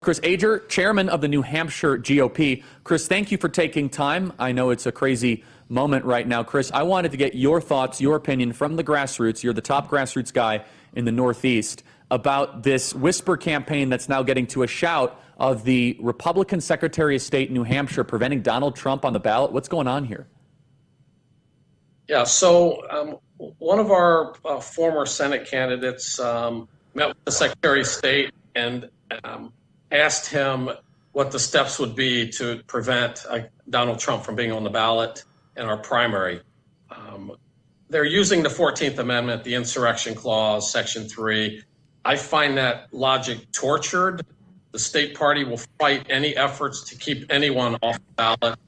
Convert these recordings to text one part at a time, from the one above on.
Chris Ager, chairman of the New Hampshire GOP. Chris, thank you for taking time. I know it's a crazy moment right now. Chris, I wanted to get your thoughts, your opinion from the grassroots. You're the top grassroots guy in the Northeast about this whisper campaign that's now getting to a shout of the Republican Secretary of State in New Hampshire preventing Donald Trump on the ballot. What's going on here? Yeah, so one of our former Senate candidates met with the Secretary of State and asked him what the steps would be to prevent Donald Trump from being on the ballot in our primary. They're using the 14th Amendment, the Insurrection Clause, Section 3. I find that logic tortured. The state party will fight any efforts to keep anyone off the ballot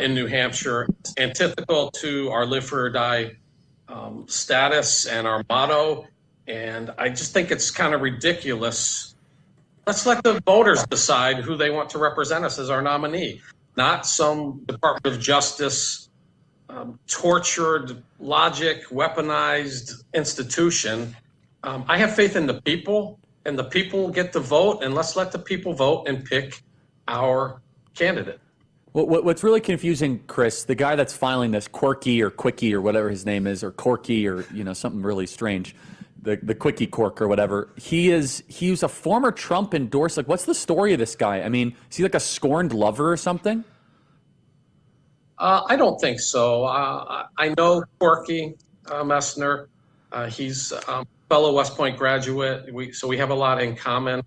in New Hampshire. It's antithetical to our live free or die status and our motto. And I just think it's kind of ridiculous. Let's let the voters decide who they want to represent us as our nominee, not some Department of Justice tortured logic, weaponized institution. I have faith in the people, and the people get to vote, and let's let the people vote and pick our candidate. What's really confusing, Chris, the guy that's filing this, Quirky or Quickie or whatever his name is, or Corky or something really strange, the Quickie Cork or whatever, he's a former Trump endorsed. Like, what's the story of this guy? I mean, is he like a scorned lover or something? I don't think so. I know Quirky Messner. He's a fellow West Point graduate, so we have a lot in common.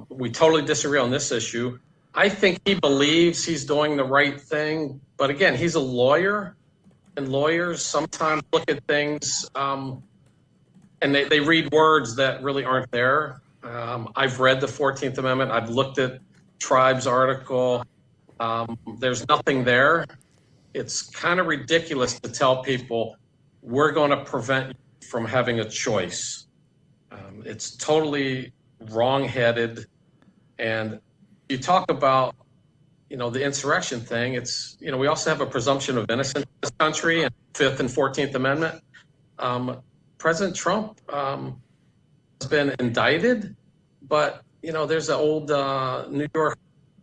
We totally disagree on this issue. I think he believes he's doing the right thing, but again, he's a lawyer, and lawyers sometimes look at things and they read words that really aren't there. I've read the 14th Amendment. I've looked at Tribe's article. There's nothing there. It's kind of ridiculous to tell people we're going to prevent you from having a choice. It's totally wrong-headed. And you talk about, the insurrection thing. It's, we also have a presumption of innocence in this country, and 5th and 14th Amendment. President Trump has been indicted, but, there's an old New York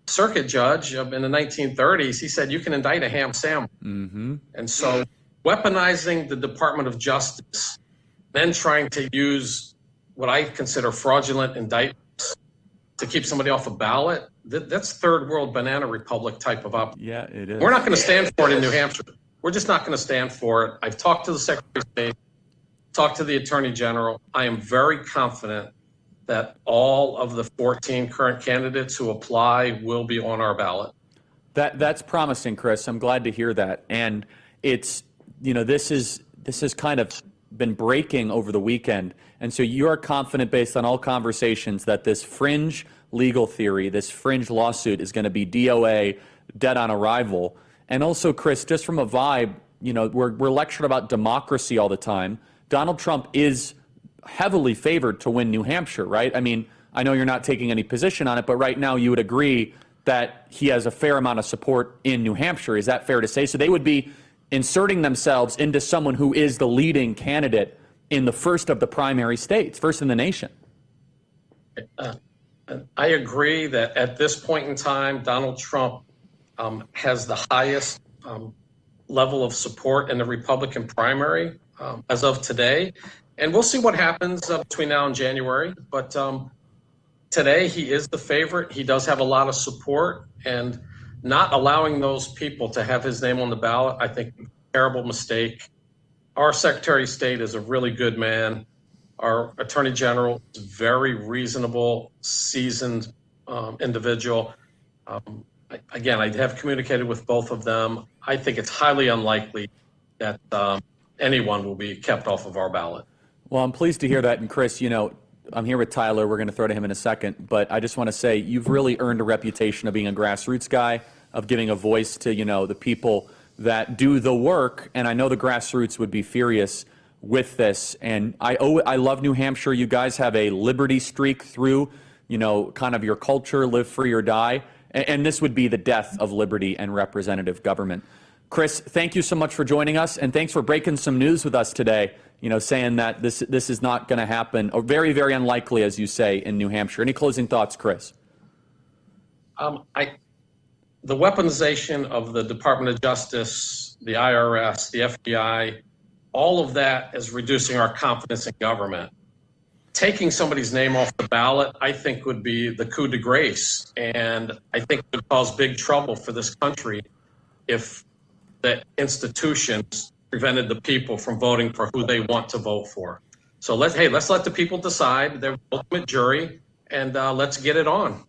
circuit judge in the 1930s. He said, you can indict a ham sandwich. Mm-hmm. And so weaponizing the Department of Justice, then trying to use what I consider fraudulent indictments to keep somebody off a ballot, that's third world banana republic type of op. Yeah, it is. We're not going to stand for it in New Hampshire. We're just not going to stand for it. I've talked to the Secretary of State, talked to the Attorney General. I am very confident that all of the 14 current candidates who apply will be on our ballot. That's promising, Chris. I'm glad to hear that. And it's, this has kind of been breaking over the weekend. And so you are confident, based on all conversations, that this fringe legal theory, this fringe lawsuit is going to be DOA, dead on arrival. And also, Chris, just from a vibe, we're lectured about democracy all the time. Donald Trump is heavily favored to win New Hampshire, right? I mean, I know you're not taking any position on it, but right now you would agree that he has a fair amount of support in New Hampshire. Is that fair to say? So they would be inserting themselves into someone who is the leading candidate in the first of the primary states, first in the nation. I agree that at this point in time, Donald Trump has the highest level of support in the Republican primary as of today. And we'll see what happens between now and January. But today, he is the favorite. He does have a lot of support. And not allowing those people to have his name on the ballot, I think, terrible mistake. Our Secretary of State is a really good man. Our Attorney General is a very reasonable, seasoned individual. Again, I have communicated with both of them. I think it's highly unlikely that anyone will be kept off of our ballot. Well, I'm pleased to hear that. And Chris, I'm here with Tyler. We're going to throw to him in a second. But I just want to say you've really earned a reputation of being a grassroots guy, of giving a voice to, the people that do the work. And I know the grassroots would be furious with this. And I love New Hampshire. You guys have a liberty streak through, kind of your culture, live free or die. And this would be the death of liberty and representative government. Chris, thank you so much for joining us, and thanks for breaking some news with us today, saying that this is not going to happen, or very, very unlikely, as you say, in New Hampshire. Any closing thoughts, Chris? The weaponization of the Department of Justice, the IRS, the FBI, all of that is reducing our confidence in government. Taking somebody's name off the ballot, I think, would be the coup de grace, and I think it would cause big trouble for this country if the institutions prevented the people from voting for who they want to vote for. So let's let the people decide. They're the ultimate jury, and let's get it on.